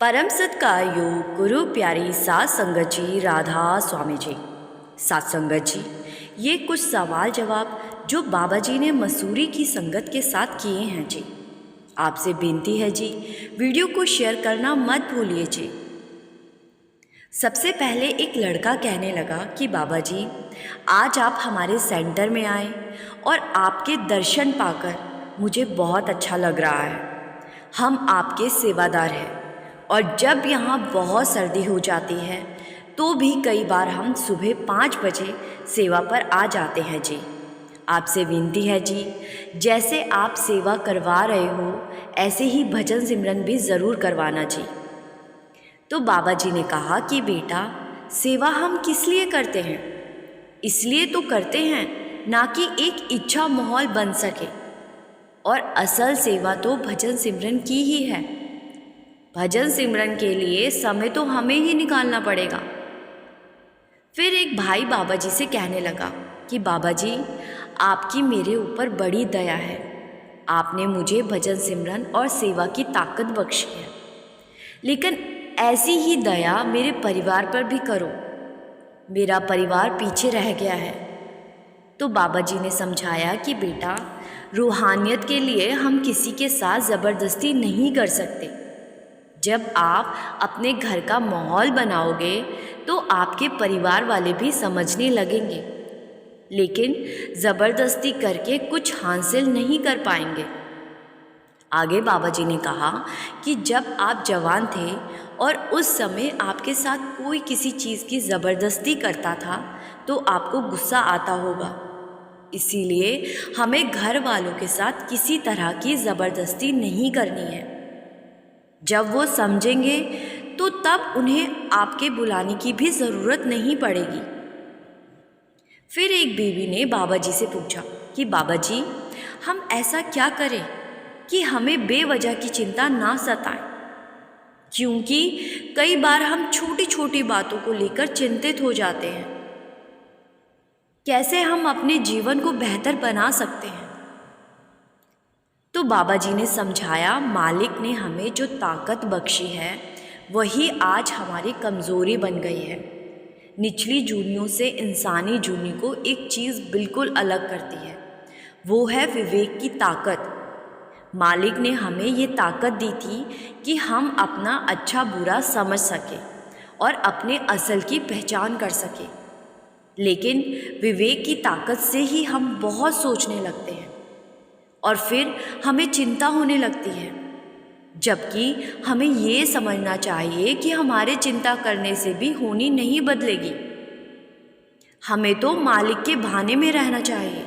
परम सत्कार योग गुरु प्यारी सात संगत जी, राधा स्वामी जी। सात संगत जी, ये कुछ सवाल जवाब जो बाबा जी ने मसूरी की संगत के साथ किए हैं जी। आपसे बेनती है जी, वीडियो को शेयर करना मत भूलिए जी। सबसे पहले एक लड़का कहने लगा कि बाबा जी, आज आप हमारे सेंटर में आए और आपके दर्शन पाकर मुझे बहुत अच्छा लग रहा है। हम आपके सेवादार हैं और जब यहाँ बहुत सर्दी हो जाती है तो भी कई बार हम सुबह 5 बजे सेवा पर आ जाते हैं जी। आपसे विनती है जी, जैसे आप सेवा करवा रहे हो ऐसे ही भजन सिमरन भी ज़रूर करवाना जी। तो बाबा जी ने कहा कि बेटा, सेवा हम किस लिए करते हैं? इसलिए तो करते हैं ना कि एक इच्छा माहौल बन सके, और असल सेवा तो भजन सिमरन की ही है। भजन सिमरन के लिए समय तो हमें ही निकालना पड़ेगा। फिर एक भाई बाबा जी से कहने लगा कि बाबा जी, आपकी मेरे ऊपर बड़ी दया है। आपने मुझे भजन सिमरन और सेवा की ताकत बख्शी है, लेकिन ऐसी ही दया मेरे परिवार पर भी करो। मेरा परिवार पीछे रह गया है। तो बाबा जी ने समझाया कि बेटा, रूहानियत के लिए हम किसी के साथ ज़बरदस्ती नहीं कर सकते। जब आप अपने घर का माहौल बनाओगे तो आपके परिवार वाले भी समझने लगेंगे, लेकिन ज़बरदस्ती करके कुछ हासिल नहीं कर पाएंगे। आगे बाबा जी ने कहा कि जब आप जवान थे और उस समय आपके साथ कोई किसी चीज़ की ज़बरदस्ती करता था तो आपको गुस्सा आता होगा। इसीलिए हमें घर वालों के साथ किसी तरह की ज़बरदस्ती नहीं करनी है। जब वो समझेंगे तो तब उन्हें आपके बुलाने की भी ज़रूरत नहीं पड़ेगी। फिर एक बीवी ने बाबा जी से पूछा कि बाबा जी, हम ऐसा क्या करें कि हमें बेवजह की चिंता ना सताए, क्योंकि कई बार हम छोटी छोटी बातों को लेकर चिंतित हो जाते हैं। कैसे हम अपने जीवन को बेहतर बना सकते हैं? तो बाबा जी ने समझाया, मालिक ने हमें जो ताकत बख्शी है वही आज हमारी कमज़ोरी बन गई है। निचली जूनियों से इंसानी जूनी को एक चीज़ बिल्कुल अलग करती है, वो है विवेक की ताकत। मालिक ने हमें ये ताकत दी थी कि हम अपना अच्छा बुरा समझ सकें और अपने असल की पहचान कर सकें, लेकिन विवेक की ताकत से ही हम बहुत सोचने लगते हैं और फिर हमें चिंता होने लगती है, जबकि हमें ये समझना चाहिए कि हमारे चिंता करने से भी होनी नहीं बदलेगी। हमें तो मालिक के भाने में रहना चाहिए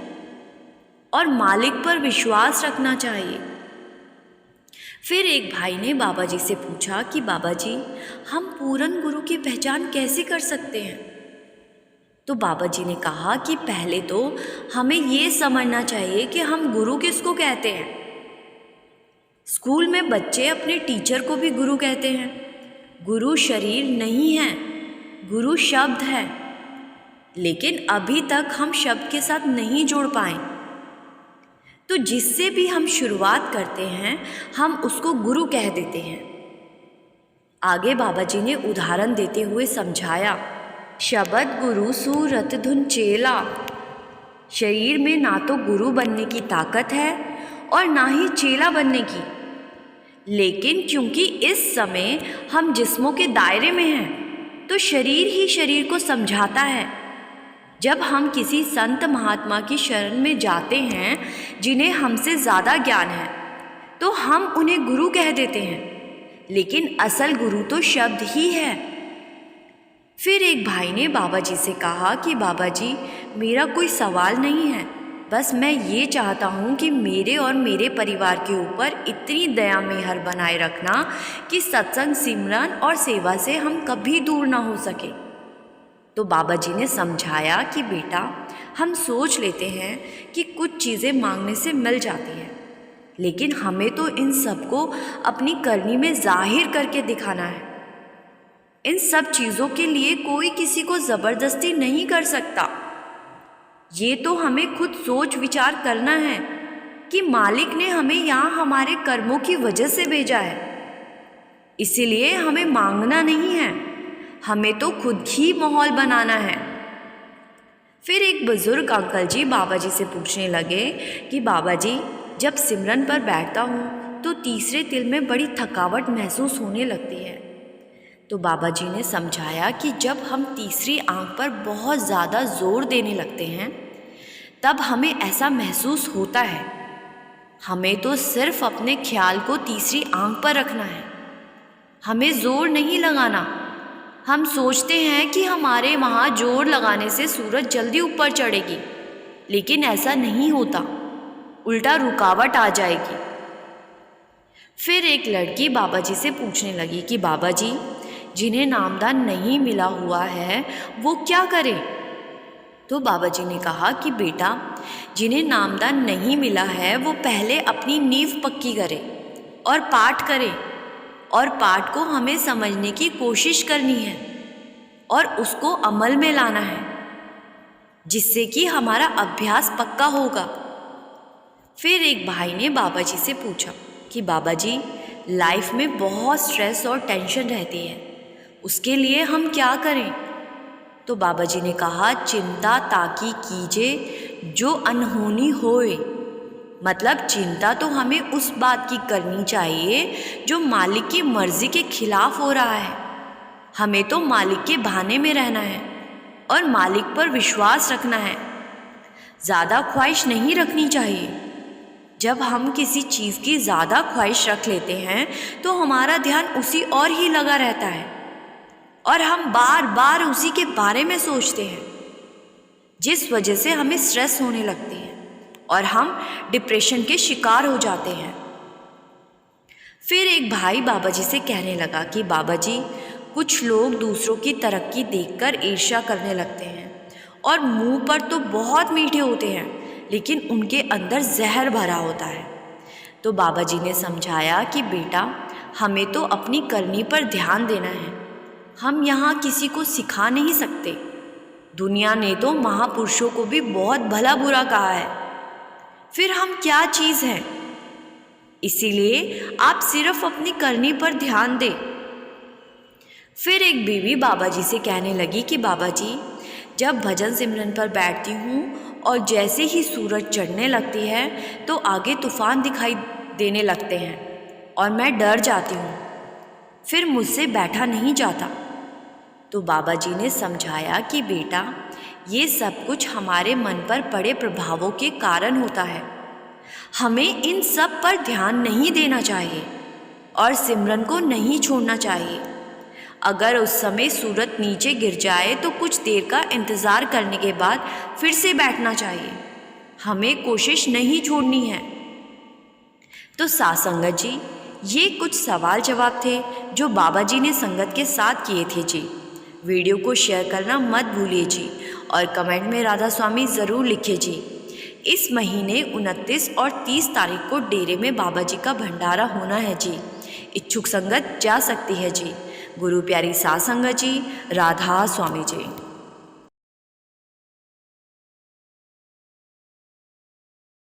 और मालिक पर विश्वास रखना चाहिए। फिर एक भाई ने बाबा जी से पूछा कि बाबा जी, हम पूर्ण गुरु की पहचान कैसे कर सकते हैं? तो बाबा जी ने कहा कि पहले तो हमें ये समझना चाहिए कि हम गुरु किसको कहते हैं। स्कूल में बच्चे अपने टीचर को भी गुरु कहते हैं। गुरु शरीर नहीं है, गुरु शब्द है, लेकिन अभी तक हम शब्द के साथ नहीं जोड़ पाए। तो जिससे भी हम शुरुआत करते हैं हम उसको गुरु कह देते हैं। आगे बाबा जी ने उदाहरण देते हुए समझाया, शब्द गुरु सूरत धुन चेला। शरीर में ना तो गुरु बनने की ताकत है और ना ही चेला बनने की, लेकिन क्योंकि इस समय हम जिस्मों के दायरे में हैं तो शरीर ही शरीर को समझाता है। जब हम किसी संत महात्मा की शरण में जाते हैं जिन्हें हमसे ज़्यादा ज्ञान है तो हम उन्हें गुरु कह देते हैं, लेकिन असल गुरु तो शब्द ही है। फिर एक भाई ने बाबा जी से कहा कि बाबा जी, मेरा कोई सवाल नहीं है, बस मैं ये चाहता हूँ कि मेरे और मेरे परिवार के ऊपर इतनी दया मेहर बनाए रखना कि सत्संग सिमरन और सेवा से हम कभी दूर ना हो सके। तो बाबा जी ने समझाया कि बेटा, हम सोच लेते हैं कि कुछ चीज़ें मांगने से मिल जाती हैं, लेकिन हमें तो इन सबको अपनी करनी में जाहिर करके दिखाना है। इन सब चीज़ों के लिए कोई किसी को ज़बरदस्ती नहीं कर सकता। ये तो हमें खुद सोच विचार करना है कि मालिक ने हमें यहाँ हमारे कर्मों की वजह से भेजा है। इसीलिए हमें मांगना नहीं है, हमें तो खुद ही माहौल बनाना है। फिर एक बुज़ुर्ग अंकल जी बाबा जी से पूछने लगे कि बाबा जी, जब सिमरन पर बैठता हूँ तो तीसरे तिल में बड़ी थकावट महसूस होने लगती है। तो बाबा जी ने समझाया कि जब हम तीसरी आंख पर बहुत ज़्यादा ज़ोर देने लगते हैं तब हमें ऐसा महसूस होता है। हमें तो सिर्फ अपने ख्याल को तीसरी आंख पर रखना है, हमें ज़ोर नहीं लगाना। हम सोचते हैं कि हमारे वहाँ जोर लगाने से सूरज जल्दी ऊपर चढ़ेगी, लेकिन ऐसा नहीं होता, उल्टा रुकावट आ जाएगी। फिर एक लड़की बाबा जी से पूछने लगी कि बाबा जी, जिन्हें नामदान नहीं मिला हुआ है वो क्या करें? तो बाबा जी ने कहा कि बेटा, जिन्हें नामदान नहीं मिला है वो पहले अपनी नींव पक्की करे और पाठ करे, और पाठ को हमें समझने की कोशिश करनी है और उसको अमल में लाना है, जिससे कि हमारा अभ्यास पक्का होगा। फिर एक भाई ने बाबा जी से पूछा कि बाबा जी, लाइफ में बहुत स्ट्रेस और टेंशन रहती है, उसके लिए हम क्या करें? तो बाबा जी ने कहा, चिंता ताकि कीजिए जो अनहोनी होए। मतलब चिंता तो हमें उस बात की करनी चाहिए जो मालिक की मर्ज़ी के खिलाफ हो रहा है। हमें तो मालिक के बहाने में रहना है और मालिक पर विश्वास रखना है, ज़्यादा ख्वाहिश नहीं रखनी चाहिए। जब हम किसी चीज़ की ज़्यादा ख्वाहिश रख लेते हैं तो हमारा ध्यान उसी और ही लगा रहता है और हम बार बार उसी के बारे में सोचते हैं, जिस वजह से हमें स्ट्रेस होने लगती है और हम डिप्रेशन के शिकार हो जाते हैं। फिर एक भाई बाबा जी से कहने लगा कि बाबा जी, कुछ लोग दूसरों की तरक्की देखकर ईर्ष्या करने लगते हैं और मुंह पर तो बहुत मीठे होते हैं, लेकिन उनके अंदर जहर भरा होता है। तो बाबा जी ने समझाया कि बेटा, हमें तो अपनी करनी पर ध्यान देना है, हम यहाँ किसी को सिखा नहीं सकते। दुनिया ने तो महापुरुषों को भी बहुत भला बुरा कहा है, फिर हम क्या चीज़ हैं? इसीलिए आप सिर्फ अपनी करनी पर ध्यान दें। फिर एक बीवी बाबा जी से कहने लगी कि बाबा जी, जब भजन सिमरन पर बैठती हूँ और जैसे ही सूरज चढ़ने लगती है तो आगे तूफान दिखाई देने लगते हैं और मैं डर जाती हूँ, फिर मुझसे बैठा नहीं जाता। तो बाबा जी ने समझाया कि बेटा, ये सब कुछ हमारे मन पर पड़े प्रभावों के कारण होता है, हमें इन सब पर ध्यान नहीं देना चाहिए और सिमरन को नहीं छोड़ना चाहिए। अगर उस समय सूरज नीचे गिर जाए तो कुछ देर का इंतज़ार करने के बाद फिर से बैठना चाहिए, हमें कोशिश नहीं छोड़नी है। तो साथ संगत जी, ये कुछ सवाल जवाब थे जो बाबा जी ने संगत के साथ किए थे जी। वीडियो को शेयर करना मत भूलिए जी और कमेंट में राधा स्वामी ज़रूर लिखिए जी। इस महीने 29 और 30 तारीख को डेरे में बाबा जी का भंडारा होना है जी, इच्छुक संगत जा सकती है जी। गुरु प्यारी साथ संगत जी, राधा स्वामी जी।